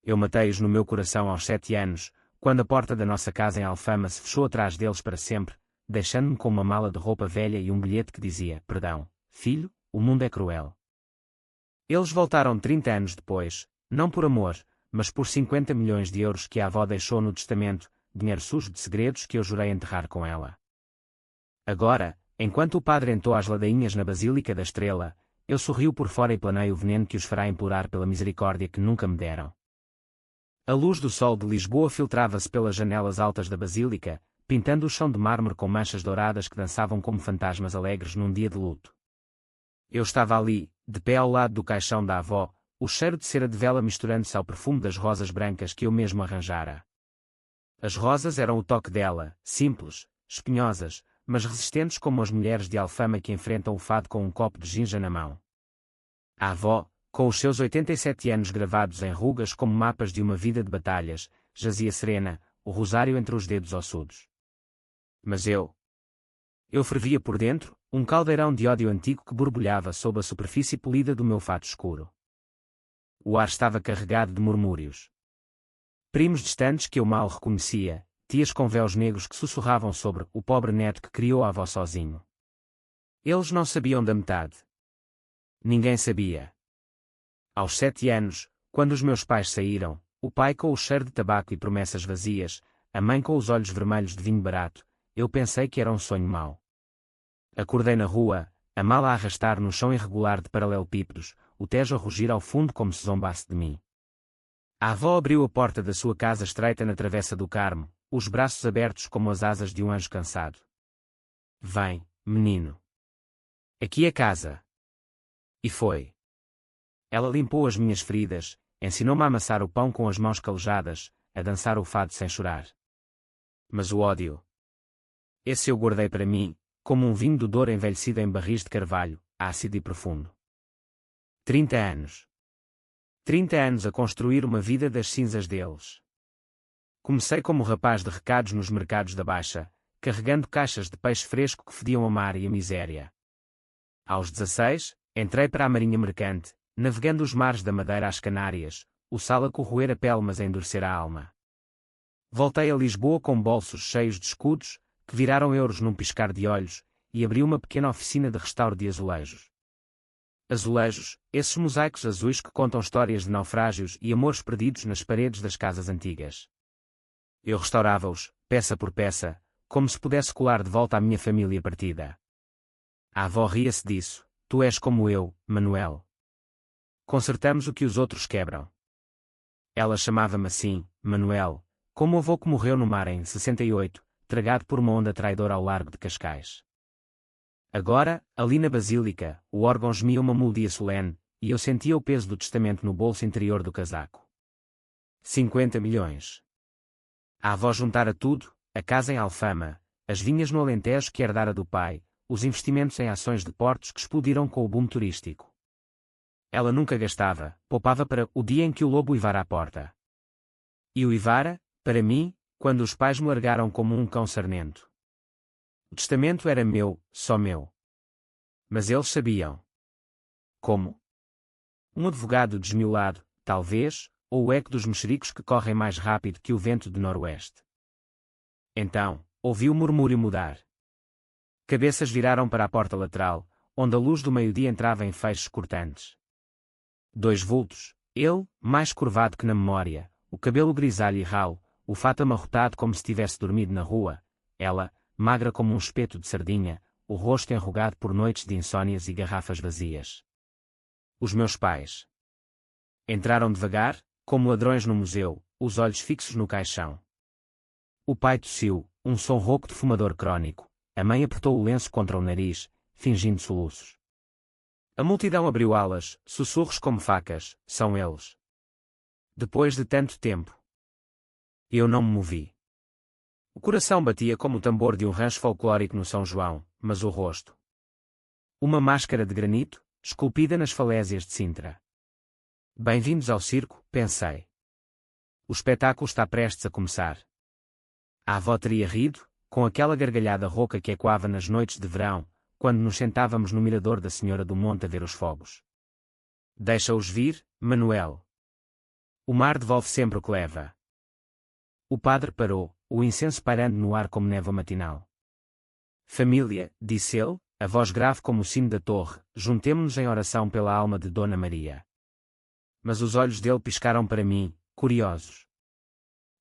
Eu matei-os no meu coração aos 7 anos, quando a porta da nossa casa em Alfama se fechou atrás deles para sempre, deixando-me com uma mala de roupa velha e um bilhete que dizia: perdão, filho, o mundo é cruel. Eles voltaram 30 anos depois, não por amor, mas por 50 milhões de euros que a avó deixou no testamento, dinheiro sujo de segredos que eu jurei enterrar com ela. Agora, enquanto o padre entou as ladainhas na Basílica da Estrela, eu sorrio por fora e planei o veneno que os fará implorar pela misericórdia que nunca me deram. A luz do sol de Lisboa filtrava-se pelas janelas altas da Basílica, pintando o chão de mármore com manchas douradas que dançavam como fantasmas alegres num dia de luto. Eu estava ali, de pé ao lado do caixão da avó, o cheiro de cera de vela misturando-se ao perfume das rosas brancas que eu mesmo arranjara. As rosas eram o toque dela, simples, espinhosas, mas resistentes como as mulheres de Alfama que enfrentam o fado com um copo de ginja na mão. A avó, com os seus 87 anos gravados em rugas como mapas de uma vida de batalhas, jazia serena, o rosário entre os dedos ossudos. Mas eu fervia por dentro, um caldeirão de ódio antigo que borbulhava sob a superfície polida do meu fato escuro. O ar estava carregado de murmúrios. Primos distantes que eu mal reconhecia, tias com véus negros que sussurravam sobre o pobre neto que criou a avó sozinho. Eles não sabiam da metade. Ninguém sabia. Aos 7 anos, quando os meus pais saíram, o pai com o cheiro de tabaco e promessas vazias, a mãe com os olhos vermelhos de vinho barato, eu pensei que era um sonho mau. Acordei na rua, a mala a arrastar no chão irregular de paralelepípedos, o Tejo a rugir ao fundo como se zombasse de mim. A avó abriu a porta da sua casa estreita na Travessa do Carmo, os braços abertos como as asas de um anjo cansado. Vem, menino. Aqui é casa. E foi. Ela limpou as minhas feridas, ensinou-me a amassar o pão com as mãos calejadas, a dançar o fado sem chorar. Mas o ódio. Esse eu guardei para mim, como um vinho do Douro envelhecido em barris de carvalho, ácido e profundo. 30 anos. 30 anos a construir uma vida das cinzas deles. Comecei como rapaz de recados nos mercados da Baixa, carregando caixas de peixe fresco que fediam a mar e a miséria. Aos 16, entrei para a Marinha Mercante, navegando os mares da Madeira às Canárias, o sal a corroer a pele mas a endurecer a alma. Voltei a Lisboa com bolsos cheios de escudos, que viraram euros num piscar de olhos, e abri uma pequena oficina de restauro de azulejos. Azulejos, esses mosaicos azuis que contam histórias de naufrágios e amores perdidos nas paredes das casas antigas. Eu restaurava-os, peça por peça, como se pudesse colar de volta à minha família partida. A avó ria-se disso: tu és como eu, Manuel. Consertamos o que os outros quebram. Ela chamava-me assim, Manuel, como o avô que morreu no mar em 68, tragado por uma onda traidora ao largo de Cascais. Agora, ali na Basílica, o órgão gemia uma melodia solene, e eu sentia o peso do testamento no bolso interior do casaco. 50 milhões. A avó juntara tudo, a casa em Alfama, as vinhas no Alentejo que herdara do pai, os investimentos em ações de portos que explodiram com o boom turístico. Ela nunca gastava, poupava para o dia em que o lobo uivara à porta. E uivara, para mim, quando os pais me largaram como um cão sarnento. O testamento era meu, só meu. Mas eles sabiam. Como? Um advogado desmiolado, talvez, ou o eco dos mexericos que correm mais rápido que o vento de noroeste. Então, ouvi o murmúrio mudar. Cabeças viraram para a porta lateral, onde a luz do meio-dia entrava em feixes cortantes. 2 vultos, ele, mais curvado que na memória, o cabelo grisalho e ralo, o fato amarrotado como se tivesse dormido na rua, ela, magra como um espeto de sardinha, o rosto enrugado por noites de insônias e garrafas vazias. Os meus pais. Entraram devagar, como ladrões no museu, os olhos fixos no caixão. O pai tossiu, um som rouco de fumador crônico. A mãe apertou o lenço contra o nariz, fingindo soluços. A multidão abriu alas, sussurros como facas, são eles. Depois de tanto tempo. Eu não me movi. O coração batia como o tambor de um rancho folclórico no São João, mas o rosto. Uma máscara de granito, esculpida nas falésias de Sintra. Bem-vindos ao circo, pensei. O espetáculo está prestes a começar. A avó teria rido, com aquela gargalhada rouca que ecoava nas noites de verão, quando nos sentávamos no mirador da Senhora do Monte a ver os fogos. Deixa-os vir, Manuel. O mar devolve sempre o que leva. O padre parou, o incenso pairando no ar como névoa matinal. Família, disse ele, a voz grave como o sino da torre, juntemo-nos em oração pela alma de Dona Maria. Mas os olhos dele piscaram para mim, curiosos.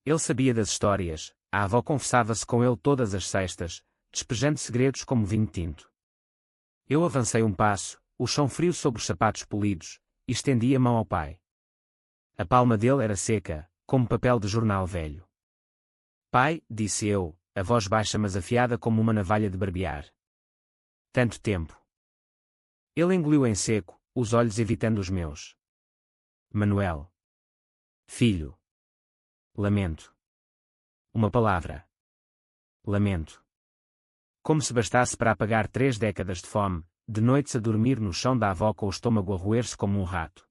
Ele sabia das histórias, a avó confessava-se com ele todas as sextas, despejando segredos como vinho tinto. Eu avancei um passo, o chão frio sob os sapatos polidos, e estendi a mão ao pai. A palma dele era seca, como papel de jornal velho. Pai, disse eu, a voz baixa mas afiada como uma navalha de barbear. Tanto tempo. Ele engoliu em seco, os olhos evitando os meus. Manuel. Filho. Lamento. Uma palavra. Lamento. Como se bastasse para apagar 3 décadas de fome, de noites a dormir no chão da avó com o estômago a roer-se como um rato.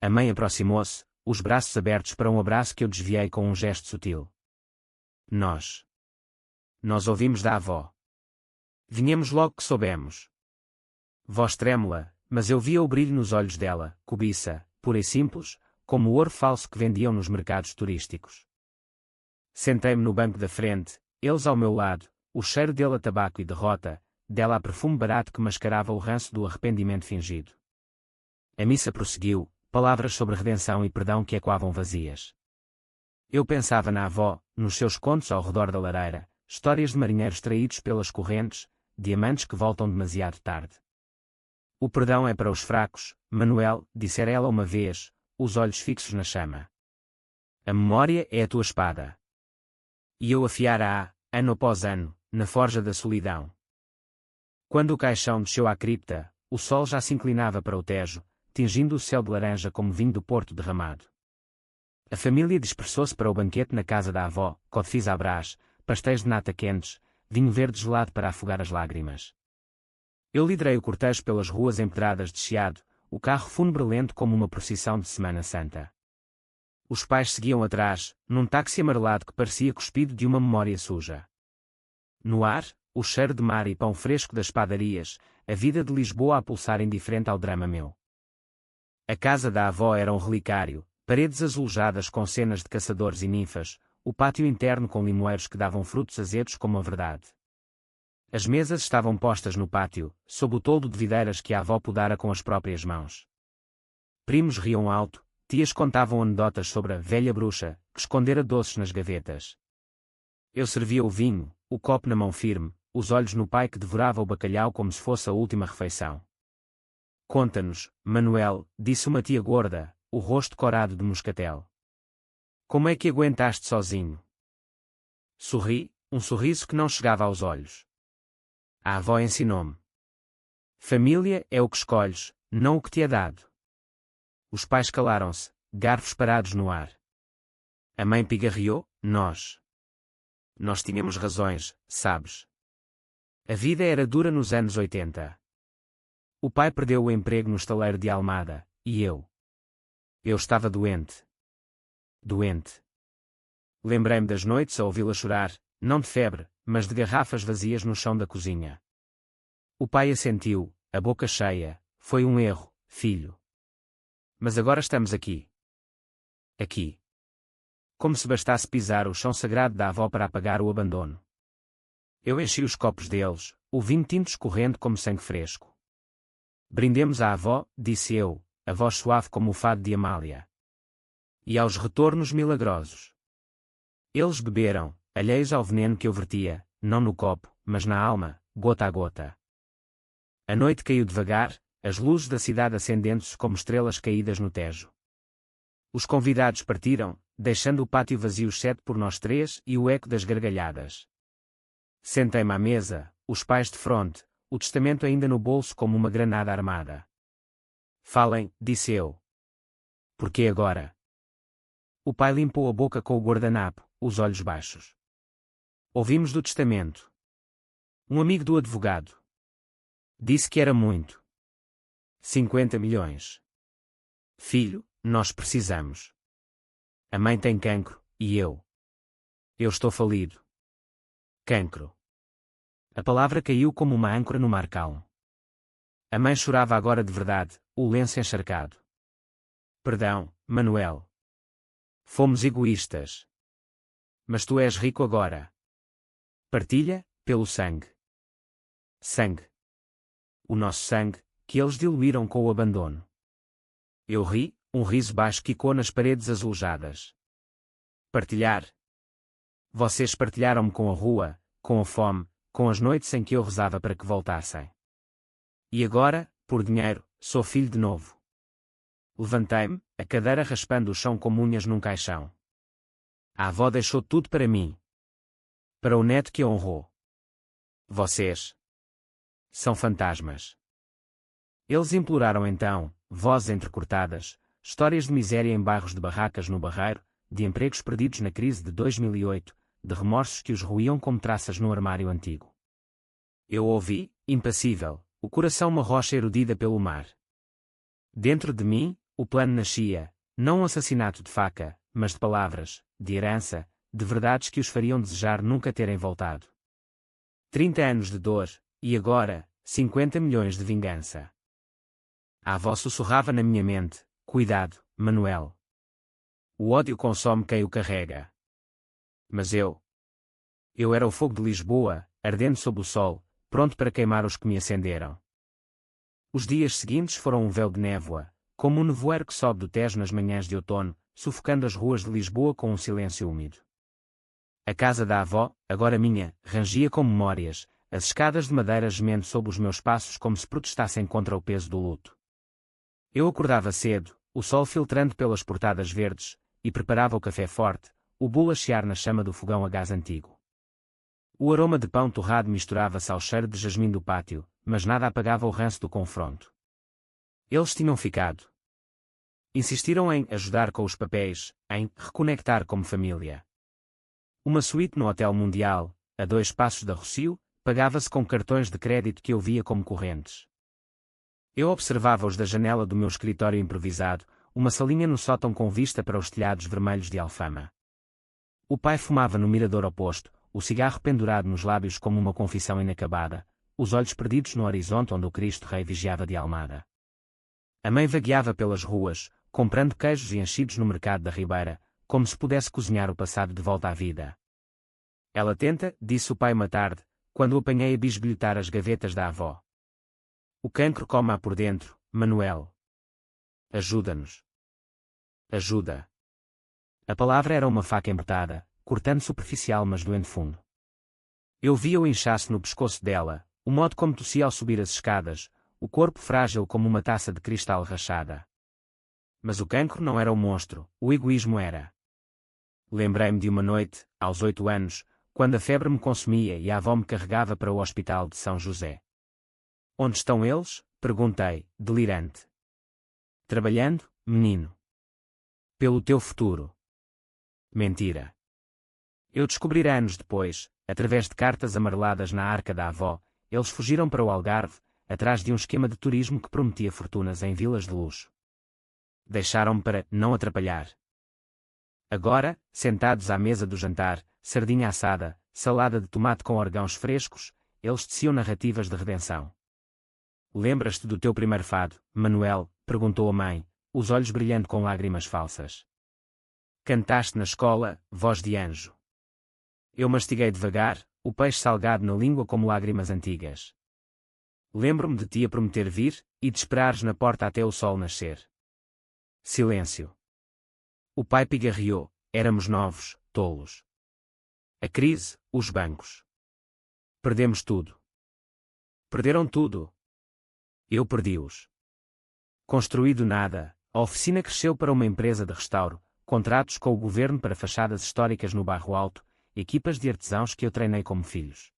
A mãe aproximou-se, os braços abertos para um abraço que eu desviei com um gesto sutil. Nós ouvimos da avó. Vinhamos logo que soubemos. Voz trêmula, mas eu via o brilho nos olhos dela, cobiça, pura e simples, como o ouro falso que vendiam nos mercados turísticos. Sentei-me no banco da frente, eles ao meu lado, o cheiro dele a tabaco e derrota, dela a perfume barato que mascarava o ranço do arrependimento fingido. A missa prosseguiu, palavras sobre redenção e perdão que ecoavam vazias. Eu pensava na avó, nos seus contos ao redor da lareira, histórias de marinheiros traídos pelas correntes, diamantes que voltam demasiado tarde. O perdão é para os fracos, Manuel, dissera ela uma vez, os olhos fixos na chama. A memória é a tua espada. E eu afiara-a, ano após ano, na forja da solidão. Quando o caixão desceu à cripta, o sol já se inclinava para o Tejo, tingindo o céu de laranja como vinho do Porto derramado. A família dispersou-se para o banquete na casa da avó, codefis à brás, pastéis de nata quentes, vinho verde gelado para afogar as lágrimas. Eu liderei o cortejo pelas ruas empedradas de Chiado, o carro fúnebre lento como uma procissão de Semana Santa. Os pais seguiam atrás, num táxi amarelado que parecia cuspido de uma memória suja. No ar, o cheiro de mar e pão fresco das padarias, a vida de Lisboa a pulsar indiferente ao drama meu. A casa da avó era um relicário, paredes azulejadas com cenas de caçadores e ninfas, o pátio interno com limoeiros que davam frutos azedos como a verdade. As mesas estavam postas no pátio, sob o toldo de videiras que a avó podara com as próprias mãos. Primos riam alto, tias contavam anedotas sobre a velha bruxa, que escondera doces nas gavetas. Eu servia o vinho, o copo na mão firme, os olhos no pai que devorava o bacalhau como se fosse a última refeição. Conta-nos, Manuel, disse uma tia gorda, o rosto corado de moscatel. Como é que aguentaste sozinho? Sorri, um sorriso que não chegava aos olhos. A avó ensinou-me. Família é o que escolhes, não o que te é dado. Os pais calaram-se, garfos parados no ar. A mãe pigarreou, nós tínhamos razões, sabes. A vida era dura nos anos 80. O pai perdeu o emprego no estaleiro de Almada, e eu estava doente. Doente. Lembrei-me das noites a ouvi-la chorar, não de febre, mas de garrafas vazias no chão da cozinha. O pai assentiu, a boca cheia, foi um erro, filho. Mas agora estamos aqui. Aqui. Como se bastasse pisar o chão sagrado da avó para apagar o abandono. Eu enchi os copos deles, o vinho tinto escorrendo como sangue fresco. Brindemos à avó, disse eu, a voz suave como o fado de Amália. E aos retornos milagrosos. Eles beberam, alheios ao veneno que eu vertia, não no copo, mas na alma, gota a gota. A noite caiu devagar, as luzes da cidade acendendo-se como estrelas caídas no Tejo. Os convidados partiram, deixando o pátio vazio exceto por nós três e o eco das gargalhadas. Sentei-me à mesa, os pais de fronte, o testamento ainda no bolso como uma granada armada. Falem, disse eu. Por que agora? O pai limpou a boca com o guardanapo, os olhos baixos. Ouvimos do testamento. Um amigo do advogado. Disse que era muito. 50 milhões. Filho, nós precisamos. A mãe tem cancro, e eu. Eu estou falido. Cancro. A palavra caiu como uma âncora no mar calmo. A mãe chorava agora de verdade, o lenço encharcado. Perdão, Manuel. Fomos egoístas. Mas tu és rico agora. Partilha, pelo sangue. Sangue. O nosso sangue, que eles diluíram com o abandono. Eu ri, um riso baixo quicou nas paredes azulejadas. Partilhar. Vocês partilharam-me com a rua, com a fome, com as noites em que eu rezava para que voltassem. E agora, por dinheiro, sou filho de novo. Levantei-me, a cadeira raspando o chão como unhas num caixão. A avó deixou tudo para mim. Para o neto que a honrou. Vocês são fantasmas. Eles imploraram então, vozes entrecortadas, histórias de miséria em bairros de barracas no Barreiro, de empregos perdidos na crise de 2008, de remorsos que os roíam como traças no armário antigo. Eu ouvi, impassível, o coração uma rocha erodida pelo mar. Dentro de mim, o plano nascia, não um assassinato de faca, mas de palavras, de herança, de verdades que os fariam desejar nunca terem voltado. 30 anos de dor, e agora, 50 milhões de vingança. A avó sussurrava na minha mente, cuidado, Manuel. O ódio consome quem o carrega. Mas eu era o fogo de Lisboa, ardendo sob o sol, pronto para queimar os que me acenderam. Os dias seguintes foram um véu de névoa, como um nevoeiro que sobe do Tejo nas manhãs de outono, sufocando as ruas de Lisboa com um silêncio úmido. A casa da avó, agora minha, rangia com memórias, as escadas de madeira gemendo sob os meus passos como se protestassem contra o peso do luto. Eu acordava cedo, o sol filtrando pelas portadas verdes, e preparava o café forte, o bolo a chiar na chama do fogão a gás antigo. O aroma de pão torrado misturava-se ao cheiro de jasmim do pátio, mas nada apagava o ranço do confronto. Eles tinham ficado. Insistiram em ajudar com os papéis, em reconectar como família. Uma suíte no Hotel Mundial, a 2 passos da Rossio, pagava-se com cartões de crédito que eu via como correntes. Eu observava-os da janela do meu escritório improvisado, uma salinha no sótão com vista para os telhados vermelhos de Alfama. O pai fumava no mirador oposto, o cigarro pendurado nos lábios como uma confissão inacabada, os olhos perdidos no horizonte onde o Cristo Rei vigiava de Almada. A mãe vagueava pelas ruas, comprando queijos e enchidos no mercado da Ribeira, como se pudesse cozinhar o passado de volta à vida. Ela tenta, disse o pai uma tarde, quando o apanhei a bisbilhotar as gavetas da avó. O cancro come-a por dentro, Manuel. Ajuda-nos. Ajuda. A palavra era uma faca empetada, cortando superficial mas doendo fundo. Eu via o inchaço no pescoço dela, o modo como tossia ao subir as escadas, o corpo frágil como uma taça de cristal rachada. Mas o cancro não era o monstro, o egoísmo era. Lembrei-me de uma noite, aos 8 anos, quando a febre me consumia e a avó me carregava para o hospital de São José. Onde estão eles? Perguntei, delirante. Trabalhando, menino. Pelo teu futuro. Mentira. Eu descobri anos depois, através de cartas amareladas na arca da avó, eles fugiram para o Algarve, atrás de um esquema de turismo que prometia fortunas em vilas de luxo. Deixaram-me para não atrapalhar. Agora, sentados à mesa do jantar, sardinha assada, salada de tomate com órgãos frescos, eles teciam narrativas de redenção. Lembras-te do teu primeiro fado, Manuel? Perguntou a mãe, os olhos brilhando com lágrimas falsas. Cantaste na escola, voz de anjo. Eu mastiguei devagar, o peixe salgado na língua como lágrimas antigas. Lembro-me de ti a prometer vir, e de esperares na porta até o sol nascer. Silêncio. O pai pigarreou, éramos novos, tolos. A crise, os bancos. Perdemos tudo. Perderam tudo. Eu perdi-os. Construído nada, a oficina cresceu para uma empresa de restauro, contratos com o governo para fachadas históricas no Bairro Alto, equipas de artesãos que eu treinei como filhos.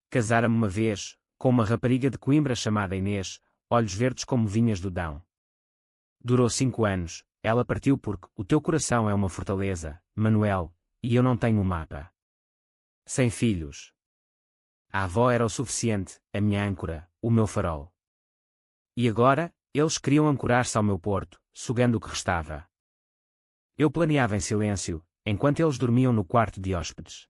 Casara-me uma vez, com uma rapariga de Coimbra chamada Inês, olhos verdes como vinhas do Dão. Durou 5 anos, ela partiu porque o teu coração é uma fortaleza, Manuel, e eu não tenho um mapa. Sem filhos. A avó era o suficiente, a minha âncora, o meu farol. E agora, eles queriam ancorar-se ao meu porto, sugando o que restava. Eu planeava em silêncio, enquanto eles dormiam no quarto de hóspedes.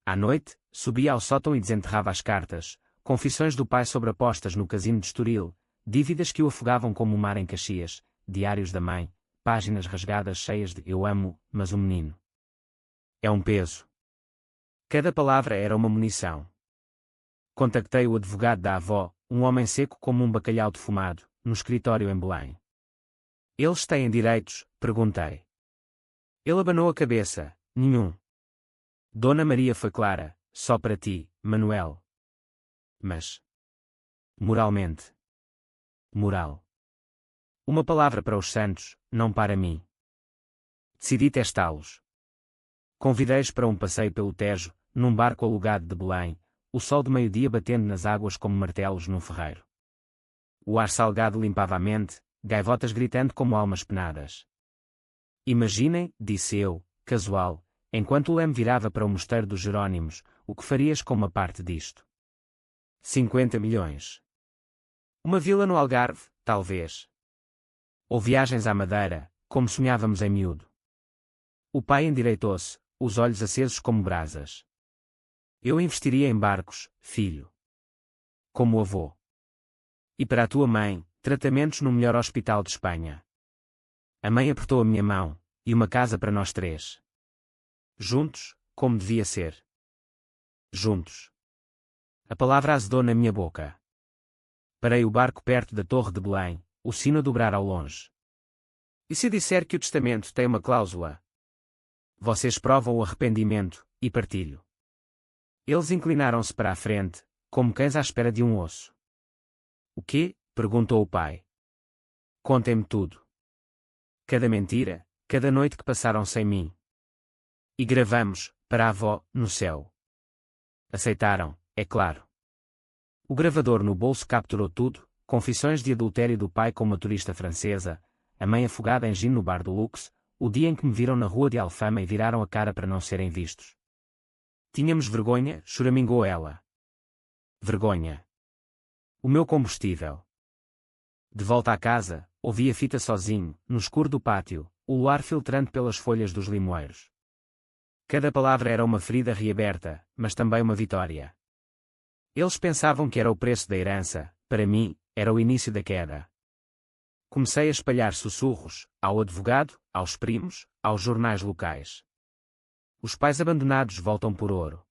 À noite, subia ao sótão e desenterrava as cartas, confissões do pai sobre apostas no casino de Estoril, dívidas que o afogavam como o mar em Caxias, diários da mãe, páginas rasgadas cheias de "eu amo, mas o menino". É um peso. Cada palavra era uma munição. Contactei o advogado da avó, um homem seco como um bacalhau defumado, no escritório em Belém. "Eles têm direitos?", perguntei. Ele abanou a cabeça. "Nenhum. Dona Maria foi clara, só para ti, Manuel. Mas... moralmente. Moral. Uma palavra para os santos, não para mim. Decidi testá-los. Convidei-os para um passeio pelo Tejo, num barco alugado de Belém, o sol de meio-dia batendo nas águas como martelos num ferreiro. O ar salgado limpava a mente, gaivotas gritando como almas penadas. "Imaginem", disse eu, casual, enquanto o leme virava para o mosteiro dos Jerónimos, "o que farias com uma parte disto?" 50 milhões. Uma vila no Algarve, talvez. Ou viagens à Madeira, como sonhávamos em miúdo. O pai endireitou-se, os olhos acesos como brasas. "Eu investiria em barcos, filho. Como o avô. E para a tua mãe, tratamentos no melhor hospital de Espanha." A mãe apertou a minha mão, "e uma casa para nós três. Juntos, como devia ser. Juntos." A palavra azedou na minha boca. Parei o barco perto da Torre de Belém, o sino a dobrar ao longe. "E se disser que o testamento tem uma cláusula? Vocês provam o arrependimento, e partilho." Eles inclinaram-se para a frente, como cães à espera de um osso. "O quê?", perguntou o pai. "Contem-me tudo. Cada mentira, cada noite que passaram sem mim. E gravamos, para a avó, no céu." Aceitaram, é claro. O gravador no bolso capturou tudo: confissões de adultério do pai com uma turista francesa, a mãe afogada em gin no bar do Lux, o dia em que me viram na rua de Alfama e viraram a cara para não serem vistos. "Tínhamos vergonha", choramingou ela. "Vergonha. O meu combustível." De volta à casa, ouvi a fita sozinho, no escuro do pátio, o luar filtrando pelas folhas dos limoeiros. Cada palavra era uma ferida reaberta, mas também uma vitória. Eles pensavam que era o preço da herança, para mim, era o início da queda. Comecei a espalhar sussurros, ao advogado, aos primos, aos jornais locais. Os pais abandonados voltam por ouro.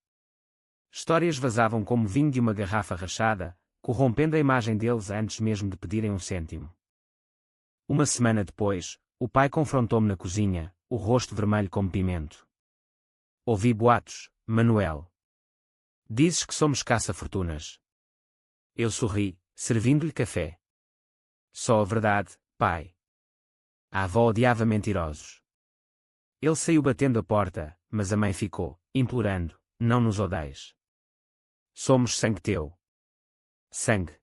Histórias vazavam como vinho de uma garrafa rachada, corrompendo a imagem deles antes mesmo de pedirem um cêntimo. Uma semana depois, o pai confrontou-me na cozinha, o rosto vermelho como pimento. "Ouvi boatos, Manuel. Dizes que somos caça-fortunas." Eu sorri, servindo-lhe café. "Só a verdade, pai." A avó odiava mentirosos. Ele saiu batendo a porta, mas a mãe ficou, implorando: "Não nos odeies. Somos sangue teu." Sangue.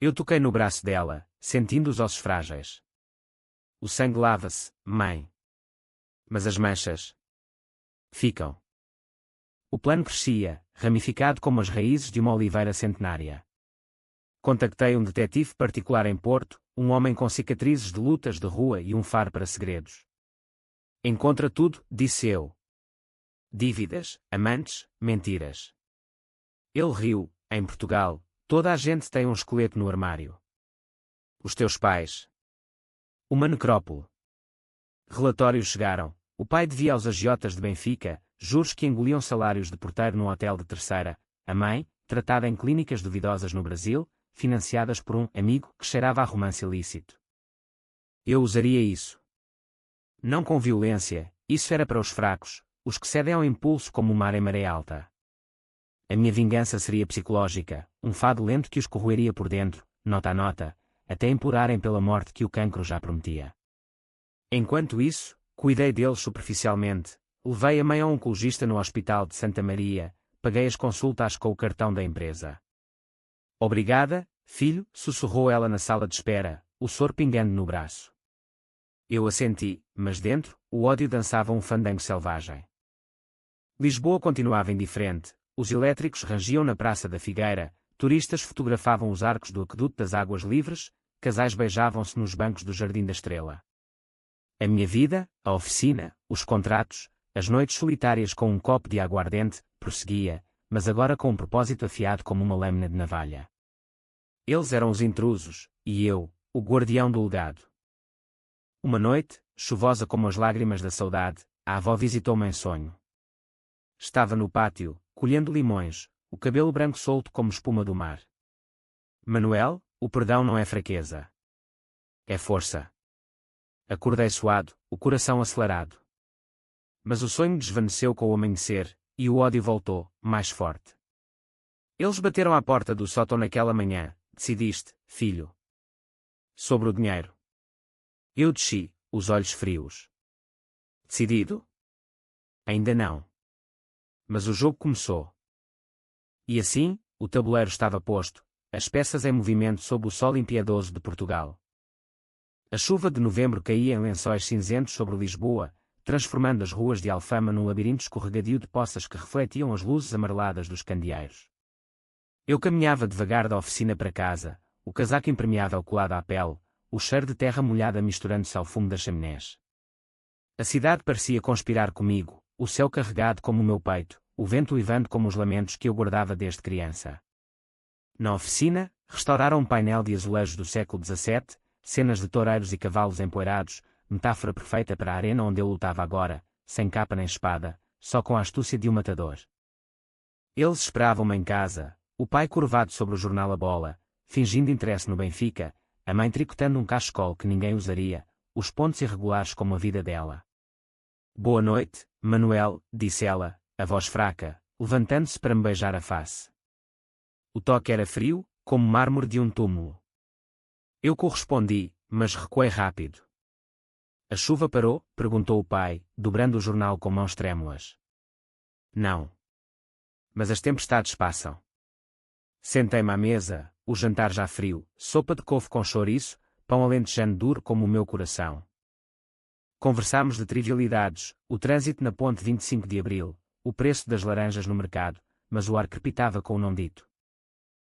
Eu toquei no braço dela, sentindo os ossos frágeis. "O sangue lava-se, mãe. Mas as manchas ficam." O plano crescia, ramificado como as raízes de uma oliveira centenária. Contactei um detetive particular em Porto, um homem com cicatrizes de lutas de rua e um faro para segredos. "Encontra tudo", disse eu. "Dívidas, amantes, mentiras." Ele riu. "Em Portugal, toda a gente tem um esqueleto no armário." "Os teus pais?" "Uma necrópole." Relatórios chegaram. O pai devia aos agiotas de Benfica juros que engoliam salários de porteiro num hotel de terceira. A mãe, tratada em clínicas duvidosas no Brasil, financiadas por um amigo que cheirava a romance ilícito. Eu usaria isso. Não com violência, isso era para os fracos, os que cedem ao impulso como o mar em maré alta. A minha vingança seria psicológica, um fado lento que os corroeria por dentro, nota a nota, até implorarem pela morte que o cancro já prometia. Enquanto isso, cuidei deles superficialmente, levei a mãe a um oncologista no Hospital de Santa Maria, paguei as consultas com o cartão da empresa. "Obrigada, filho", sussurrou ela na sala de espera, o soro pingando no braço. Eu assenti, mas dentro, o ódio dançava um fandango selvagem. Lisboa continuava indiferente, os elétricos rangiam na Praça da Figueira, turistas fotografavam os arcos do aqueduto das Águas Livres, casais beijavam-se nos bancos do Jardim da Estrela. A minha vida, a oficina, os contratos, as noites solitárias com um copo de aguardente, prosseguia, mas agora com um propósito afiado como uma lâmina de navalha. Eles eram os intrusos, e eu, o guardião do legado. Uma noite, chuvosa como as lágrimas da saudade, a avó visitou-me em sonho. Estava no pátio, colhendo limões, o cabelo branco solto como espuma do mar. Manuel, o perdão não é fraqueza. É força. Acordei suado, o coração acelerado. Mas o sonho desvaneceu com o amanhecer, e o ódio voltou, mais forte. Eles bateram à porta do sótão naquela manhã. Decidiste, filho. Sobre o dinheiro. Eu desci, os olhos frios. Decidido? Ainda não. Mas o jogo começou. E assim, o tabuleiro estava posto, as peças em movimento sob o sol impiedoso de Portugal. A chuva de novembro caía em lençóis cinzentos sobre Lisboa, transformando as ruas de Alfama num labirinto escorregadio de poças que refletiam as luzes amareladas dos candeeiros. Eu caminhava devagar da oficina para casa, o casaco impermeável colado à pele, o cheiro de terra molhada misturando-se ao fumo das chaminés. A cidade parecia conspirar comigo, o céu carregado como o meu peito, o vento uivando como os lamentos que eu guardava desde criança. Na oficina, restauraram um painel de azulejos do século XVII, cenas de toureiros e cavalos empoeirados, metáfora perfeita para a arena onde eu lutava agora, sem capa nem espada, só com a astúcia de um matador. Eles esperavam-me em casa, o pai curvado sobre o jornal A Bola, fingindo interesse no Benfica, a mãe tricotando um cachecol que ninguém usaria, os pontos irregulares como a vida dela. Boa noite, Manuel, disse ela, a voz fraca, levantando-se para me beijar a face. O toque era frio, como mármore de um túmulo. Eu correspondi, mas recuei rápido. A chuva parou? Perguntou o pai, dobrando o jornal com mãos trêmulas. Não. Mas as tempestades passam. Sentei-me à mesa, o jantar já frio, sopa de couve com chouriço, pão alentejano duro como o meu coração. Conversámos de trivialidades, o trânsito na ponte 25 de Abril, o preço das laranjas no mercado, mas o ar crepitava com o não dito.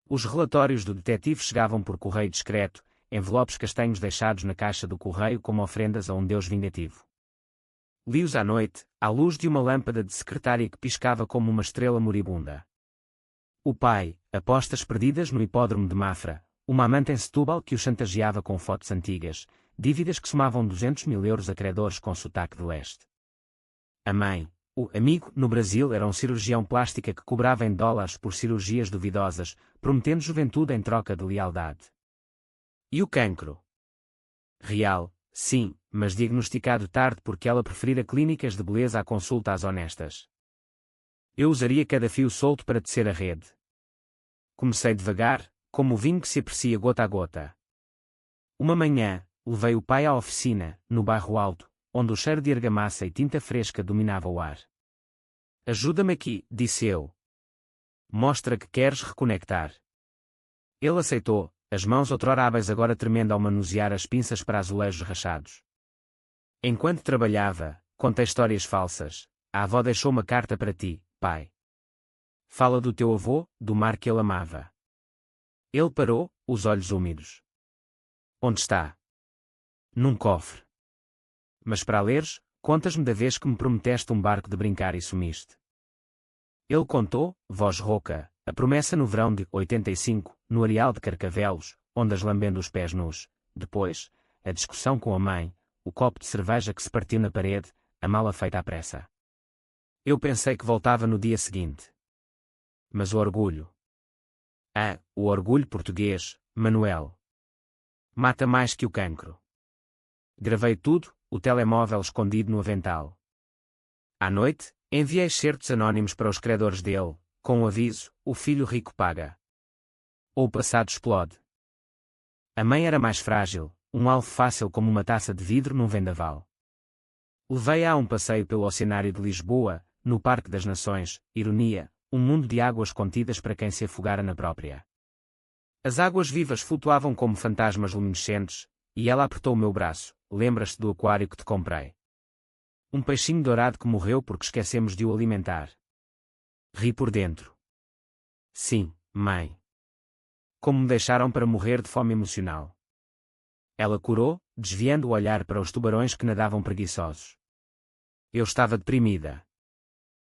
Os relatórios do detetive chegavam por correio discreto, envelopes castanhos deixados na caixa do correio como ofrendas a um deus vingativo. Li-os à noite, à luz de uma lâmpada de secretária que piscava como uma estrela moribunda. O pai, apostas perdidas no hipódromo de Mafra, uma amante em Setúbal que o chantageava com fotos antigas, dívidas que somavam 200 mil euros a credores com sotaque de leste. A mãe, o amigo, no Brasil era um cirurgião plástica que cobrava em dólares por cirurgias duvidosas, prometendo juventude em troca de lealdade. E o cancro? Real, sim, mas diagnosticado tarde porque ela preferira clínicas de beleza à consulta às honestas. Eu usaria cada fio solto para tecer a rede. Comecei devagar, como o vinho que se aprecia gota a gota. Uma manhã, levei o pai à oficina, no bairro Alto, onde o cheiro de argamassa e tinta fresca dominava o ar. Ajuda-me aqui, disse eu. Mostra que queres reconectar. Ele aceitou, as mãos outrora hábeis agora tremendo ao manusear as pinças para azulejos rachados. Enquanto trabalhava, contei histórias falsas. A avó deixou uma carta para ti, pai. Fala do teu avô, do mar que ele amava. Ele parou, os olhos úmidos. Onde está? Num cofre. Mas para leres, contas-me da vez que me prometeste um barco de brincar e sumiste. Ele contou, voz rouca, a promessa no verão de 85, no areal de Carcavelos, onde lambendo os pés nus, depois, a discussão com a mãe, o copo de cerveja que se partiu na parede, a mala feita à pressa. Eu pensei que voltava no dia seguinte. Mas o orgulho. O orgulho português, Manuel. Mata mais que o cancro. Gravei tudo, o telemóvel escondido no avental. À noite, enviei certos anónimos para os credores dele, com o aviso, o filho rico paga. Ou o passado explode. A mãe era mais frágil, um alvo fácil como uma taça de vidro num vendaval. Levei-a a um passeio pelo Oceanário de Lisboa, no Parque das Nações, ironia, um mundo de águas contidas para quem se afogara na própria. As águas vivas flutuavam como fantasmas luminescentes, e ela apertou o meu braço. Lembras-te do aquário que te comprei? Um peixinho dourado que morreu porque esquecemos de o alimentar. Ri por dentro. Sim, mãe. Como me deixaram para morrer de fome emocional. Ela corou, desviando o olhar para os tubarões que nadavam preguiçosos. Eu estava deprimida.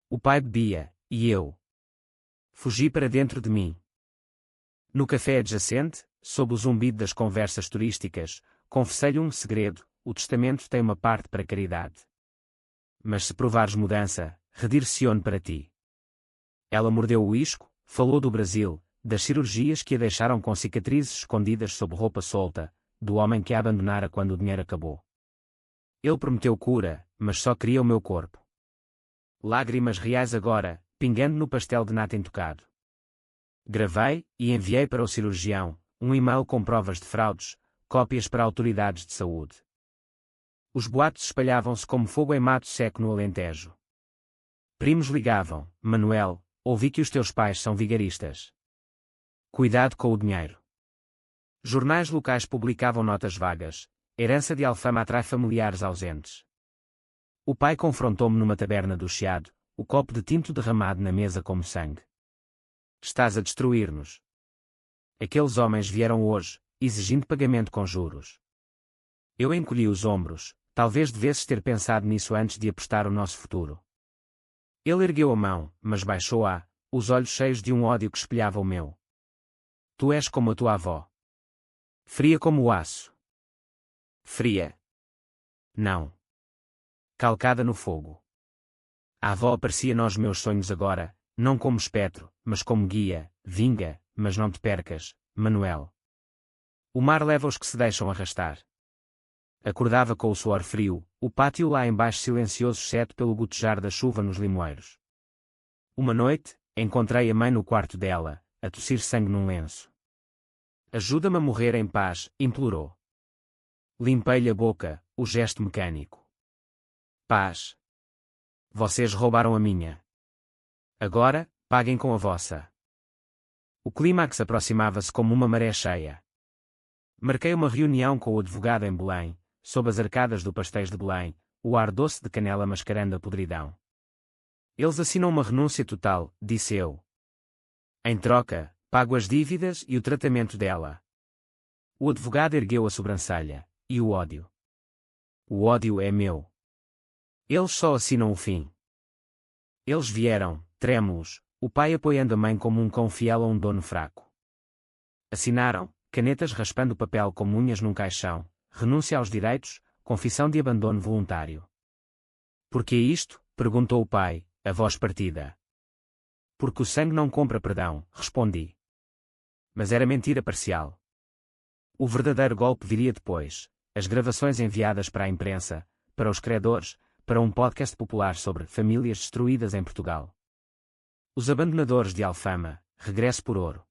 O pai bebia, e eu. Fugi para dentro de mim. No café adjacente, sob o zumbido das conversas turísticas, confessei-lhe um segredo, o testamento tem uma parte para caridade. Mas se provares mudança, redir-se-on para ti. Ela mordeu o isco, falou do Brasil, das cirurgias que a deixaram com cicatrizes escondidas sob roupa solta, do homem que a abandonara quando o dinheiro acabou. Ele prometeu cura, mas só queria o meu corpo. Lágrimas reais agora, pingando no pastel de nata intocado. Gravei, e enviei para o cirurgião, um e-mail com provas de fraudes, cópias para autoridades de saúde. Os boatos espalhavam-se como fogo em mato seco no Alentejo. Primos ligavam: Manuel, ouvi que os teus pais são vigaristas. Cuidado com o dinheiro. Jornais locais publicavam notas vagas: herança de Alfama atrai familiares ausentes. O pai confrontou-me numa taberna do Chiado, o copo de tinto derramado na mesa como sangue. Estás a destruir-nos. Aqueles homens vieram hoje, exigindo pagamento com juros. Eu encolhi os ombros: talvez devesses ter pensado nisso antes de apostar o nosso futuro. Ele ergueu a mão, mas baixou-a, os olhos cheios de um ódio que espelhava o meu. Tu és como a tua avó. Fria como o aço. Fria. Não. Calcada no fogo. A avó aparecia nos meus sonhos agora, não como espectro, mas como guia: vinga, mas não te percas, Manuel. O mar leva os que se deixam arrastar. Acordava com o suor frio, o pátio lá embaixo silencioso exceto pelo gotejar da chuva nos limoeiros. Uma noite, encontrei a mãe no quarto dela, a tossir sangue num lenço. Ajuda-me a morrer em paz, implorou. Limpei-lhe a boca, o gesto mecânico. Paz. Vocês roubaram a minha. Agora, paguem com a vossa. O clímax aproximava-se como uma maré cheia. Marquei uma reunião com o advogado em Belém, sob as arcadas do Pastéis de Belém, o ar doce de canela mascarando a podridão. Eles assinam uma renúncia total, disse eu. Em troca, pago as dívidas e o tratamento dela. O advogado ergueu a sobrancelha. E o ódio? O ódio é meu. Eles só assinam o fim. Eles vieram, trêmulos, o pai apoiando a mãe como um cão fiel a um dono fraco. Assinaram, canetas raspando o papel como unhas num caixão: renúncia aos direitos, confissão de abandono voluntário. Por que isto? Perguntou o pai, a voz partida. Porque o sangue não compra perdão, respondi. Mas era mentira parcial. O verdadeiro golpe viria depois: as gravações enviadas para a imprensa, para os credores, para um podcast popular sobre famílias destruídas em Portugal. Os abandonadores de Alfama, regresso por ouro.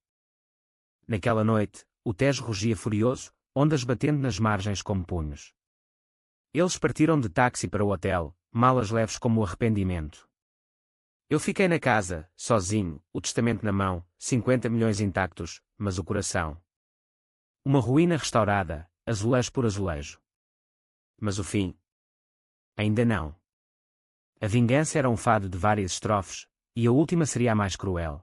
Naquela noite, o Tejo rugia furioso, ondas batendo nas margens como punhos. Eles partiram de táxi para o hotel, malas leves como o arrependimento. Eu fiquei na casa, sozinho, o testamento na mão, 50 milhões intactos, mas o coração. Uma ruína restaurada, azulejo por azulejo. Mas o fim? Ainda não. A vingança era um fado de várias estrofes, e a última seria a mais cruel.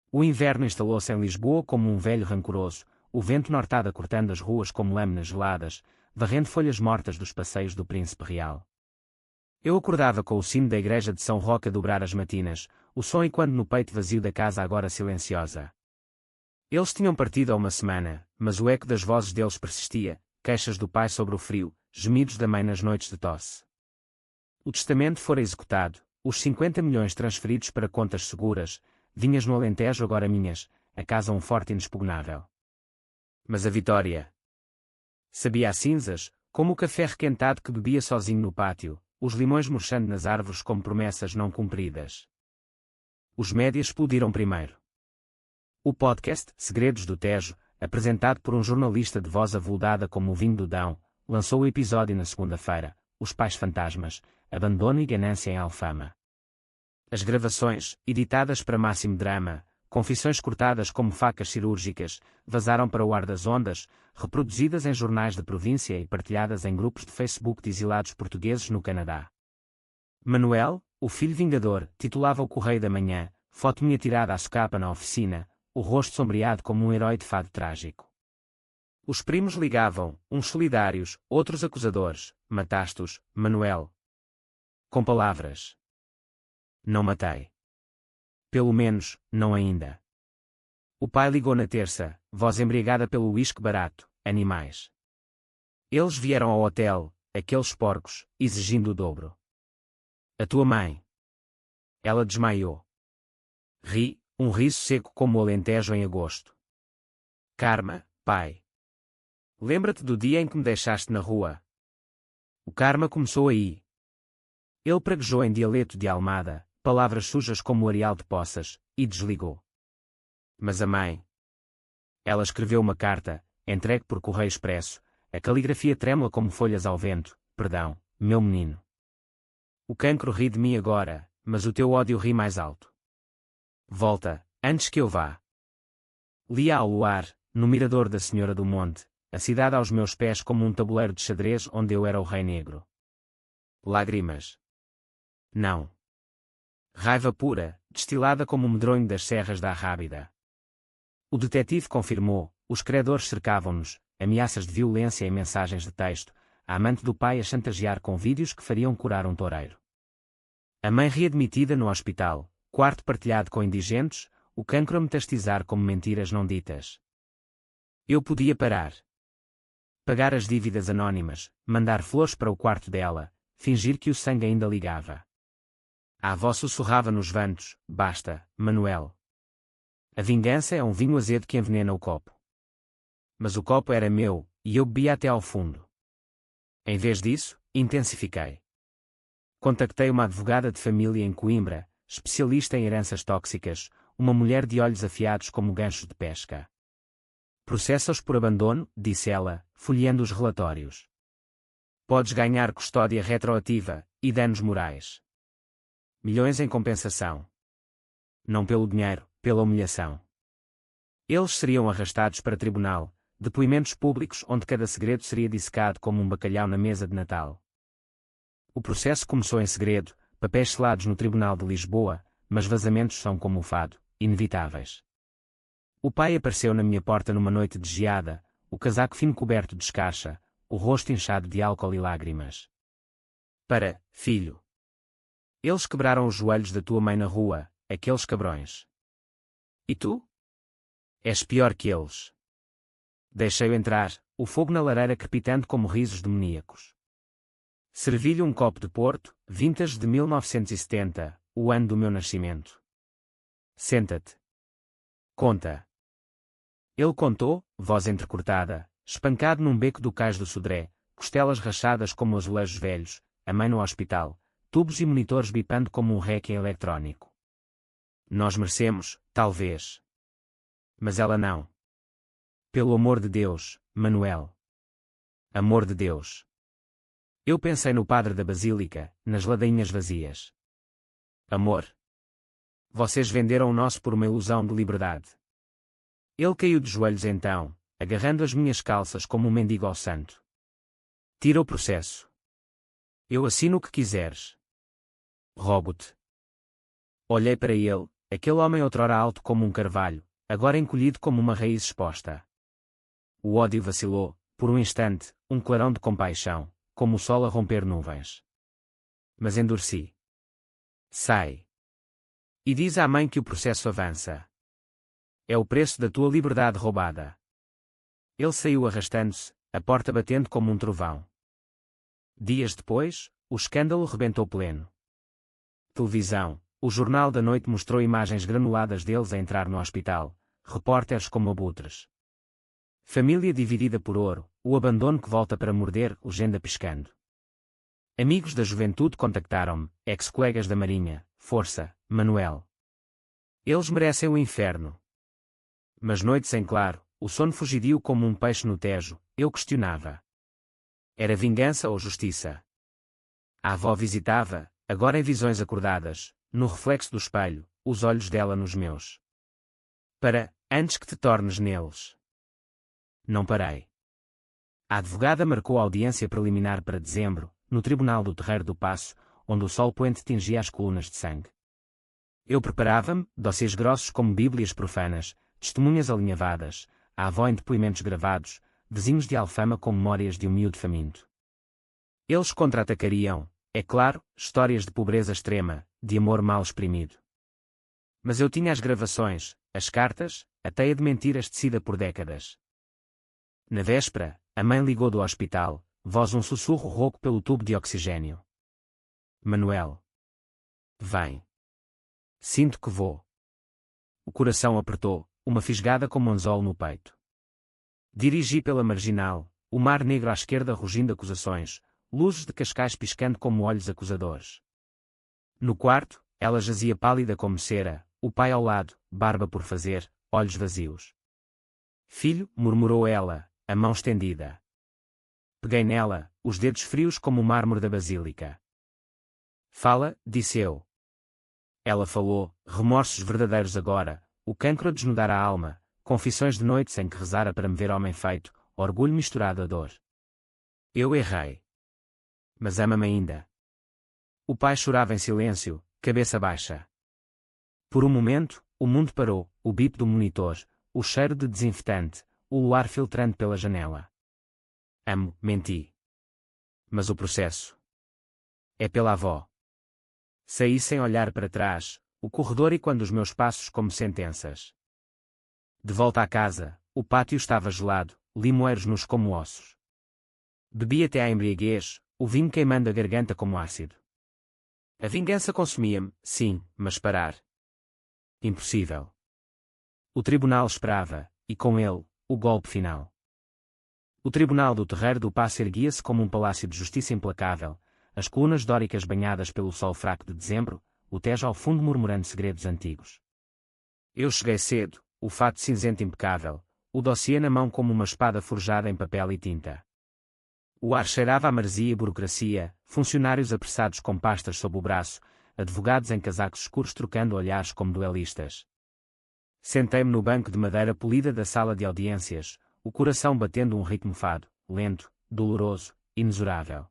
O inverno instalou-se em Lisboa como um velho rancoroso, o vento nortada cortando as ruas como lâminas geladas, varrendo folhas mortas dos passeios do Príncipe Real. Eu acordava com o sino da igreja de São Roque a dobrar as matinas, o som ecoando no peito vazio da casa agora silenciosa. Eles tinham partido há uma semana, mas o eco das vozes deles persistia, queixas do pai sobre o frio, gemidos da mãe nas noites de tosse. O testamento fora executado, os 50 milhões transferidos para contas seguras, vinhas no Alentejo agora minhas, a casa um forte inexpugnável. Mas a vitória? Sabia a cinzas, como o café requentado que bebia sozinho no pátio, os limões murchando nas árvores como promessas não cumpridas. Os médias explodiram primeiro. O podcast Segredos do Tejo, apresentado por um jornalista de voz avultada como o vinho do Dão, lançou o episódio na segunda-feira: Os Pais Fantasmas, Abandono e Ganância em Alfama. As gravações, editadas para máximo drama, confissões cortadas como facas cirúrgicas, vazaram para o ar das ondas, reproduzidas em jornais de província e partilhadas em grupos de Facebook de exilados portugueses no Canadá. Manuel, o filho vingador, titulava o Correio da Manhã, foto minha tirada à socapa na oficina, o rosto sombreado como um herói de fado trágico. Os primos ligavam, uns solidários, outros acusadores: mataste-os, Manuel. Com palavras. Não matei. Pelo menos, não ainda. O pai ligou na terça, voz embriagada pelo uísque barato: animais. Eles vieram ao hotel, aqueles porcos, exigindo o dobro. A tua mãe. Ela desmaiou. Ri, um riso seco como o Alentejo em agosto. Karma, pai. Lembra-te do dia em que me deixaste na rua? O karma começou aí. Ele praguejou em dialeto de Almada, palavras sujas como o areal de Poças, e desligou. Mas a mãe. Ela escreveu uma carta, entregue por correio expresso, a caligrafia trêmula como folhas ao vento. Perdão, meu menino. O cancro ri de mim agora, mas o teu ódio ri mais alto. Volta, antes que eu vá. Lia ao luar, no mirador da Senhora do Monte, a cidade aos meus pés como um tabuleiro de xadrez onde eu era o rei negro. Lágrimas. Não. Raiva pura, destilada como o medronho das serras da Arrábida. O detetive confirmou, os credores cercavam-nos, ameaças de violência e mensagens de texto, a amante do pai a chantagear com vídeos que fariam curar um toureiro. A mãe readmitida no hospital, quarto partilhado com indigentes, o cancro a metastizar como mentiras não ditas. Eu podia parar. Pagar as dívidas anônimas, mandar flores para o quarto dela, fingir que o sangue ainda ligava. A avó sussurrava nos vantos, basta, Manuel. A vingança é um vinho azedo que envenena o copo. Mas o copo era meu, e eu bebia até ao fundo. Em vez disso, intensifiquei. Contactei uma advogada de família em Coimbra, especialista em heranças tóxicas, uma mulher de olhos afiados como ganchos de pesca. Processa-os por abandono, disse ela, folheando os relatórios. Podes ganhar custódia retroativa, e danos morais. Milhões em compensação. Não pelo dinheiro, pela humilhação. Eles seriam arrastados para tribunal, depoimentos públicos onde cada segredo seria dissecado como um bacalhau na mesa de Natal. O processo começou em segredo, papéis selados no Tribunal de Lisboa, mas vazamentos são como o fado, inevitáveis. O pai apareceu na minha porta numa noite de geada, o casaco fino coberto de escarcha, o rosto inchado de álcool e lágrimas. Para, filho. Eles quebraram os joelhos da tua mãe na rua, aqueles cabrões. E tu? És pior que eles. Deixei-o entrar, o fogo na lareira crepitando como risos demoníacos. Servi-lhe um copo de Porto, vintage de 1970, o ano do meu nascimento. Senta-te. Conta. Ele contou, voz entrecortada, espancado num beco do cais do Sodré, costelas rachadas como azulejos velhos, a mãe no hospital, tubos e monitores bipando como um requiem eletrónico. Nós merecemos, talvez. Mas ela não. Pelo amor de Deus, Manuel. Amor de Deus. Eu pensei no padre da Basílica, nas ladainhas vazias. Amor. Vocês venderam o nosso por uma ilusão de liberdade. Ele caiu de joelhos então, agarrando as minhas calças como um mendigo ao santo. Tira o processo. Eu assino o que quiseres. Roubo-te. Olhei para ele, aquele homem outrora alto como um carvalho, agora encolhido como uma raiz exposta. O ódio vacilou, por um instante, um clarão de compaixão, como o sol a romper nuvens. Mas endureci. Sai. E diz à mãe que o processo avança. É o preço da tua liberdade roubada. Ele saiu arrastando-se, a porta batendo como um trovão. Dias depois, o escândalo rebentou pleno. Televisão, o Jornal da Noite mostrou imagens granuladas deles a entrar no hospital, repórteres como abutres. Família dividida por ouro, o abandono que volta para morder, legenda piscando. Amigos da juventude contactaram-me, ex-colegas da Marinha, força, Manuel. Eles merecem o inferno. Mas noites em claro, o sono fugidio como um peixe no Tejo, eu questionava. Era vingança ou justiça? A avó visitava, agora em visões acordadas, no reflexo do espelho, os olhos dela nos meus. Para, antes que te tornes neles. Não parei. A advogada marcou a audiência preliminar para dezembro, no Tribunal do Terreiro do Paço, onde o sol poente tingia as colunas de sangue. Eu preparava-me, dossiês grossos como bíblias profanas, testemunhas alinhavadas, a avó em depoimentos gravados, vizinhos de Alfama com memórias de um miúdo faminto. Eles contra-atacariam, é claro, histórias de pobreza extrema, de amor mal exprimido. Mas eu tinha as gravações, as cartas, a teia de mentiras tecida por décadas. Na véspera, a mãe ligou do hospital, voz um sussurro rouco pelo tubo de oxigênio. Manuel. Vem. Sinto que vou. O coração apertou, uma fisgada como um anzol no peito. Dirigi pela marginal, o mar negro à esquerda rugindo acusações, luzes de Cascais piscando como olhos acusadores. No quarto, ela jazia pálida como cera, o pai ao lado, barba por fazer, olhos vazios. Filho, murmurou ela, a mão estendida. Peguei nela, os dedos frios como o mármore da basílica. Fala, disse eu. Ela falou, remorsos verdadeiros agora, o cancro a desnudar a alma, confissões de noite sem que rezara para me ver homem feito, orgulho misturado a dor. Eu errei. Mas ama-me ainda. O pai chorava em silêncio, cabeça baixa. Por um momento, o mundo parou, o bip do monitor, o cheiro de desinfetante, o luar filtrando pela janela. Amo, menti. Mas o processo é pela avó. Saí sem olhar para trás, o corredor e quando os meus passos como sentenças. De volta à casa, o pátio estava gelado, limoeiros nus como ossos. Bebi até à embriaguez, o vinho queimando a garganta como ácido. A vingança consumia-me, sim, mas parar. Impossível. O tribunal esperava, e com ele, o golpe final. O tribunal do Terreiro do Paço erguia-se como um palácio de justiça implacável, as colunas dóricas banhadas pelo sol fraco de dezembro, o Tejo ao fundo murmurando segredos antigos. Eu cheguei cedo, o fato cinzento impecável, o dossiê na mão como uma espada forjada em papel e tinta. O ar cheirava a maresia e burocracia, funcionários apressados com pastas sob o braço, advogados em casacos escuros trocando olhares como duelistas. Sentei-me no banco de madeira polida da sala de audiências, o coração batendo um ritmo fado, lento, doloroso, inexorável.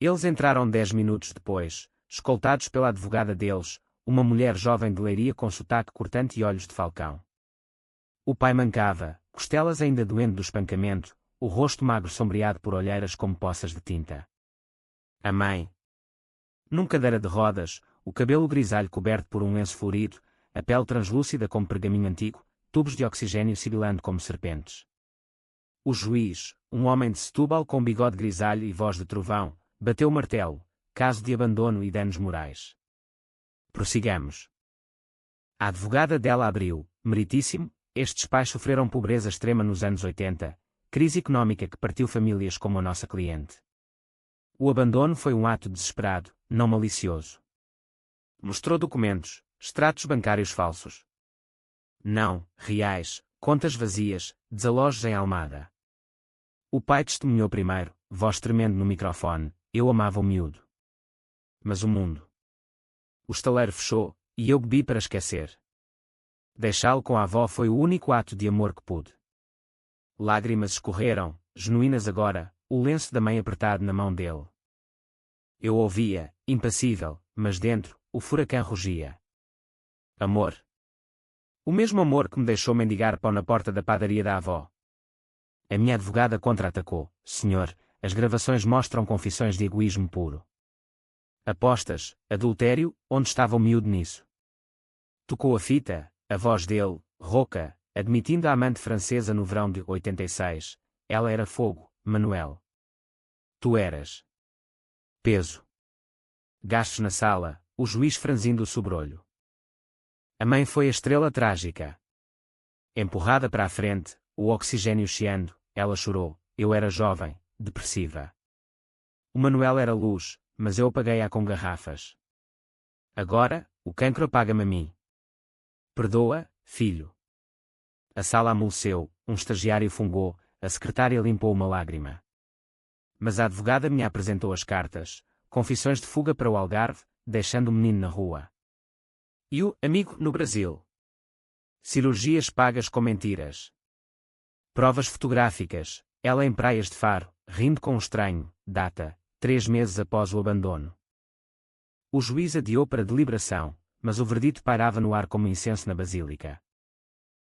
Eles entraram 10 minutos depois, escoltados pela advogada deles, uma mulher jovem de Leiria com sotaque cortante e olhos de falcão. O pai mancava, costelas ainda doendo do espancamento, o rosto magro sombreado por olheiras como poças de tinta. A mãe, num cadeira de rodas, o cabelo grisalho coberto por um lenço florido, a pele translúcida como pergaminho antigo, tubos de oxigênio sibilando como serpentes. O juiz, um homem de Setúbal com bigode grisalho e voz de trovão, bateu o martelo, caso de abandono e danos morais. Prossigamos. A advogada dela abriu, meritíssimo, estes pais sofreram pobreza extrema nos anos 80, crise económica que partiu famílias como a nossa cliente. O abandono foi um ato desesperado, não malicioso. Mostrou documentos, extratos bancários falsos. Não, reais, contas vazias, desalojos em Almada. O pai testemunhou primeiro, voz tremendo no microfone, eu amava o miúdo. Mas o mundo. O estaleiro fechou, e eu bebi para esquecer. Deixá-lo com a avó foi o único ato de amor que pude. Lágrimas escorreram, genuínas agora, o lenço da mãe apertado na mão dele. Eu ouvia, impassível, mas dentro, o furacão rugia. Amor. O mesmo amor que me deixou mendigar pão na porta da padaria da avó. A minha advogada contra-atacou, senhor, as gravações mostram confissões de egoísmo puro. Apostas, adultério, onde estava o miúdo nisso? Tocou a fita, a voz dele, rouca, admitindo a amante francesa no verão de 86, ela era fogo, Manuel. Tu eras. Peso. Gastos na sala, o juiz franzindo o sobrolho. A mãe foi a estrela trágica. Empurrada para a frente, o oxigênio chiando, ela chorou, eu era jovem, depressiva. O Manuel era luz, mas eu apaguei-a com garrafas. Agora, o cancro apaga-me a mim. Perdoa, filho. A sala amoleceu, um estagiário fungou, a secretária limpou uma lágrima. Mas a advogada me apresentou as cartas, confissões de fuga para o Algarve, deixando o menino na rua. E o amigo no Brasil. Cirurgias pagas com mentiras. Provas fotográficas, ela em praias de Faro, rindo com um estranho, data, 3 meses após o abandono. O juiz adiou para deliberação, mas o verdito pairava no ar como incenso na basílica.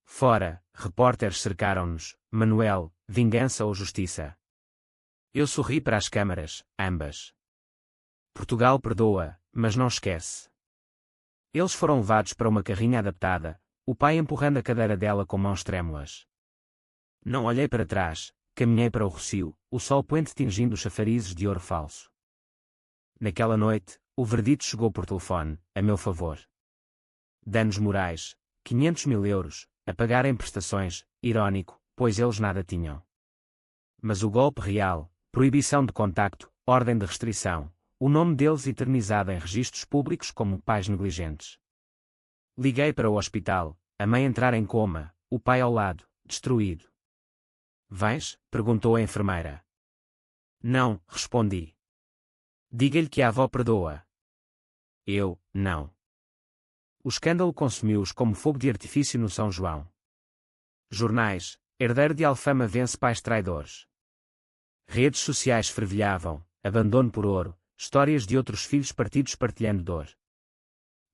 Fora, repórteres cercaram-nos, Manuel, vingança ou justiça? Eu sorri para as câmaras, ambas. Portugal perdoa, mas não esquece. Eles foram levados para uma carrinha adaptada, o pai empurrando a cadeira dela com mãos trêmulas. Não olhei para trás, caminhei para o Rocio, o sol poente tingindo os chafarizes de ouro falso. Naquela noite, o verdito chegou por telefone, a meu favor. Danos morais, 500.000 euros, a pagar em prestações, irónico, pois eles nada tinham. Mas o golpe real, proibição de contacto, ordem de restrição, o nome deles eternizado em registros públicos como pais negligentes. Liguei para o hospital, a mãe entrar em coma, o pai ao lado, destruído. Vens? Perguntou a enfermeira. Não, respondi. Diga-lhe que a avó perdoa. Eu, não. O escândalo consumiu-os como fogo de artifício no São João. Jornais, herdeiro de Alfama vence pais traidores. Redes sociais fervilhavam, abandono por ouro, histórias de outros filhos partidos partilhando dor.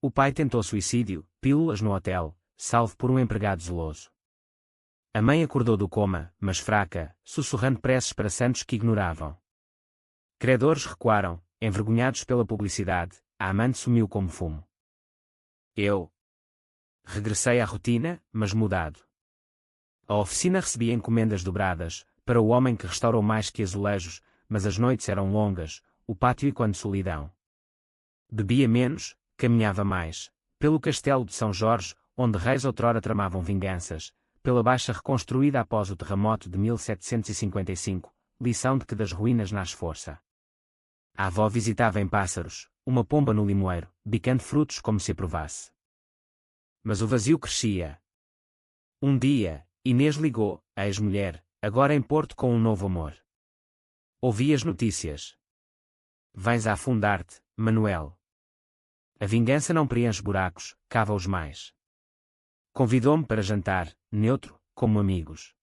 O pai tentou suicídio, pílulas no hotel, salvo por um empregado zeloso. A mãe acordou do coma, mas fraca, sussurrando preces para santos que ignoravam. Credores recuaram, envergonhados pela publicidade, a amante sumiu como fumo. Eu regressei à rotina, mas mudado. A oficina recebia encomendas dobradas, para o homem que restaurou mais que azulejos, mas as noites eram longas, o pátio e quando solidão. Bebia menos, caminhava mais, pelo castelo de São Jorge, onde reis outrora tramavam vinganças, pela baixa reconstruída após o terremoto de 1755, lição de que das ruínas nasce força. A avó visitava em Pássaros, uma pomba no limoeiro, bicando frutos como se aprovasse. Mas o vazio crescia. Um dia, Inês ligou, a ex-mulher, agora em Porto com um novo amor. Ouvi as notícias. Vais a afundar-te, Manuel. A vingança não preenche buracos, cava-os mais. Convidou-me para jantar, neutro, como amigos.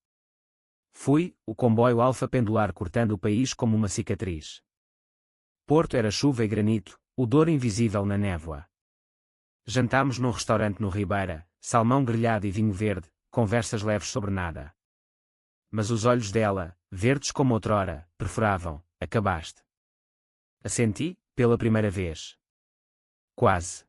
Fui, o comboio alfa pendular cortando o país como uma cicatriz. Porto era chuva e granito, o Douro invisível na névoa. Jantámos num restaurante no Ribeira, salmão grelhado e vinho verde, conversas leves sobre nada. Mas os olhos dela, verdes como outrora, perfuravam, acabaste. Assenti, pela primeira vez. Quase.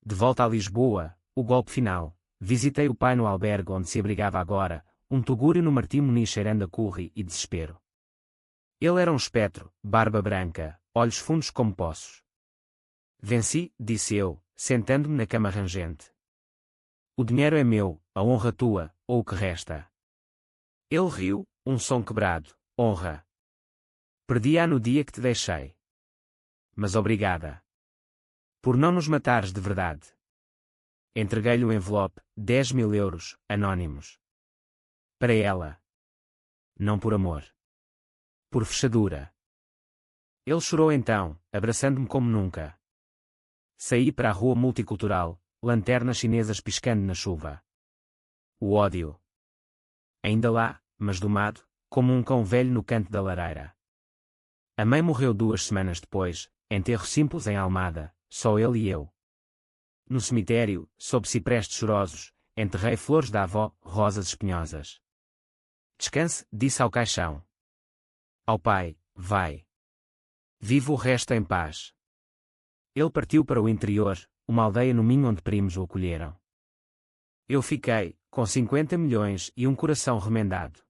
De volta a Lisboa, o golpe final, visitei o pai no albergue onde se abrigava agora, um tugúrio no Martim Muniz cheirando a curry e desespero. Ele era um espectro, barba branca, olhos fundos como poços. Venci, disse eu, sentando-me na cama rangente. O dinheiro é meu, a honra tua, ou o que resta. Ele riu, um som quebrado, honra. Perdi-a no dia que te deixei. Mas obrigada. Por não nos matares de verdade. Entreguei-lhe o envelope, 10.000 euros, anónimos. Para ela. Não por amor. Por fechadura. Ele chorou então, abraçando-me como nunca. Saí para a rua multicultural, lanternas chinesas piscando na chuva. O ódio. Ainda lá, mas domado, como um cão velho no canto da lareira. A mãe morreu 2 semanas depois, enterro simples em Almada, só ele e eu. No cemitério, sob ciprestes chorosos, enterrei flores da avó, rosas espinhosas. Descanse, disse ao caixão. Ao pai, vai. Viva o resto em paz. Ele partiu para o interior, uma aldeia no Minho onde primos o acolheram. Eu fiquei, com 50 milhões e um coração remendado.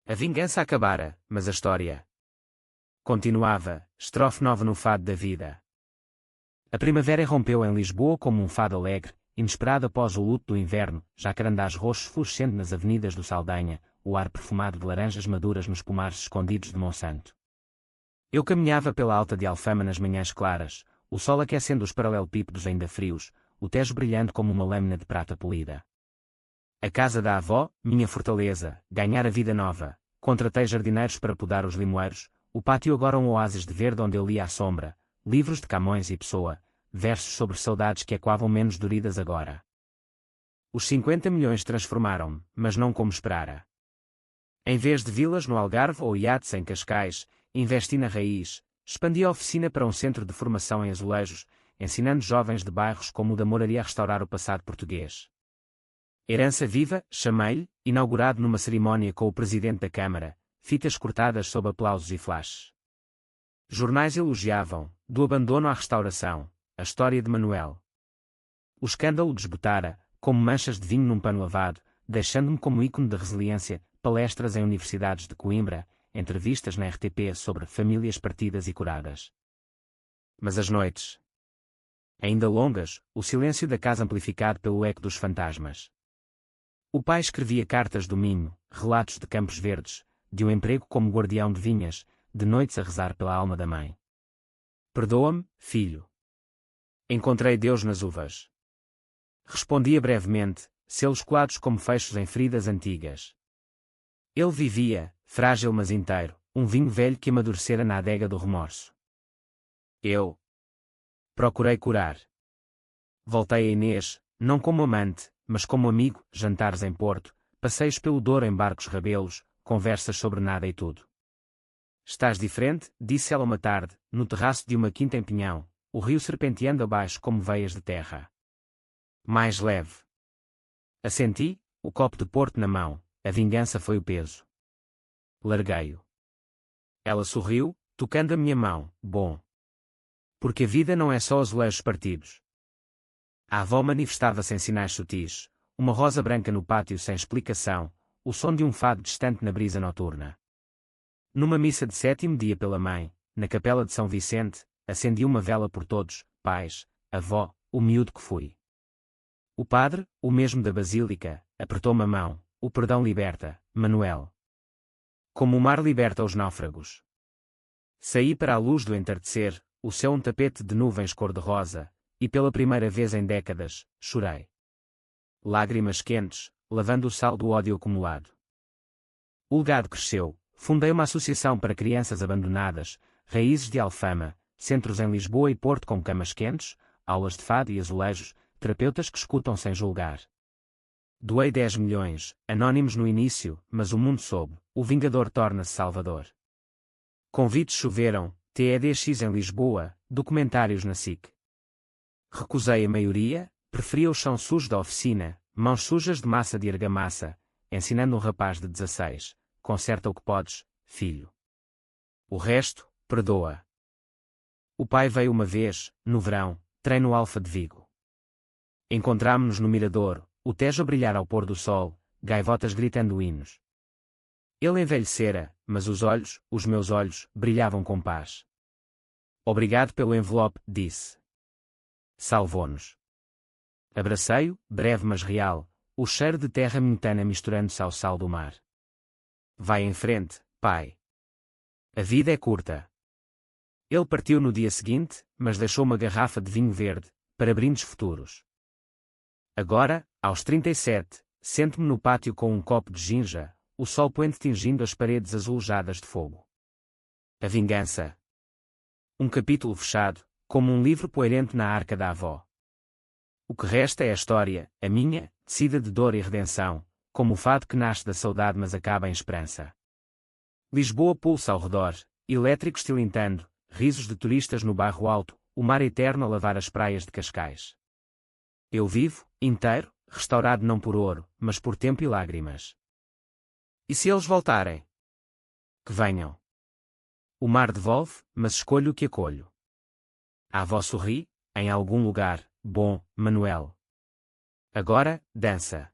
A vingança acabara, mas a história continuava, estrofe nova no fado da vida. A primavera irrompeu em Lisboa como um fado alegre, inesperado após o luto do inverno, jacarandás roxos florescendo nas avenidas do Saldanha, o ar perfumado de laranjas maduras nos pomares escondidos de Monsanto. Eu caminhava pela Alta de Alfama nas manhãs claras, o sol aquecendo os paralelepípedos ainda frios, o Tejo brilhando como uma lâmina de prata polida. A casa da avó, minha fortaleza, ganhara vida nova, contratei jardineiros para podar os limoeiros, o pátio agora um oásis de verde onde eu lia à sombra, livros de Camões e Pessoa, versos sobre saudades que ecoavam menos doridas agora. Os 50 milhões transformaram-me, mas não como esperara. Em vez de vilas no Algarve ou iates em Cascais, investi na raiz, expandi a oficina para um centro de formação em azulejos, ensinando jovens de bairros como o da Moraria a restaurar o passado português. Herança viva, chamei-lhe, inaugurado numa cerimónia com o presidente da Câmara, fitas cortadas sob aplausos e flashes. Jornais elogiavam, do abandono à restauração, a história de Manuel. O escândalo desbotara, como manchas de vinho num pano lavado, deixando-me como ícone de resiliência, palestras em universidades de Coimbra, entrevistas na RTP sobre famílias partidas e curadas. Mas as noites, ainda longas, o silêncio da casa amplificado pelo eco dos fantasmas. O pai escrevia cartas do Minho, relatos de campos verdes, de um emprego como guardião de vinhas, de noites a rezar pela alma da mãe. Perdoa-me, filho. Encontrei Deus nas uvas. Respondia brevemente, selos colados como fechos em feridas antigas. Ele vivia, frágil mas inteiro, um vinho velho que amadurecera na adega do remorso. Eu procurei curar. Voltei a Inês, não como amante, mas como amigo, jantares em Porto, passeios pelo Douro em barcos rabelos, conversas sobre nada e tudo. Estás diferente, disse ela uma tarde, no terraço de uma quinta em Pinhão, o rio serpenteando abaixo como veias de terra. Mais leve. Assenti, o copo de Porto na mão, a vingança foi o peso. Larguei-o. Ela sorriu, tocando a minha mão, bom. Porque a vida não é só azulejos partidos. A avó manifestava-se em sinais sutis, uma rosa branca no pátio sem explicação, o som de um fado distante na brisa noturna. Numa missa de 7º dia pela mãe, na capela de São Vicente, acendi uma vela por todos, pais, avó, o miúdo que fui. O padre, o mesmo da basílica, apertou-me a mão, o perdão liberta, Manuel. Como o mar liberta os náufragos. Saí para a luz do entardecer, o céu um tapete de nuvens cor-de-rosa, e pela primeira vez em décadas, chorei. Lágrimas quentes, lavando o sal do ódio acumulado. O legado cresceu, fundei uma associação para crianças abandonadas, Raízes de Alfama, centros em Lisboa e Porto com camas quentes, aulas de fado e azulejos, terapeutas que escutam sem julgar. Doei 10 milhões, anónimos no início, mas o mundo soube, o Vingador torna-se Salvador. Convites choveram, TEDx em Lisboa, documentários na SIC. Recusei a maioria, preferia o chão sujo da oficina, mãos sujas de massa de argamassa, ensinando um rapaz de 16, conserta o que podes, filho. O resto, perdoa. O pai veio uma vez, no verão, treino Alfa de Vigo. Encontrámo-nos no mirador, o Tejo a brilhar ao pôr do sol, gaivotas gritando hinos. Ele envelhecera, mas os olhos, os meus olhos, brilhavam com paz. Obrigado pelo envelope, disse. Salvou-nos. Abracei-o, breve mas real, o cheiro de terra metana misturando-se ao sal do mar. Vai em frente, pai. A vida é curta. Ele partiu no dia seguinte, mas deixou uma garrafa de vinho verde, para brindes futuros. Agora, aos 37, sento-me no pátio com um copo de ginja, o sol poente tingindo as paredes azulejadas de fogo. A vingança. Um capítulo fechado, como um livro poeirente na arca da avó. O que resta é a história, a minha, tecida de dor e redenção, como o fado que nasce da saudade mas acaba em esperança. Lisboa pulsa ao redor, elétricos tilintando, risos de turistas no bairro alto, o mar eterno a lavar as praias de Cascais. Eu vivo, inteiro, restaurado não por ouro, mas por tempo e lágrimas. E se eles voltarem? Que venham. O mar devolve, mas escolho o que acolho. A avó sorri, em algum lugar, bom, Manuel. Agora, dança.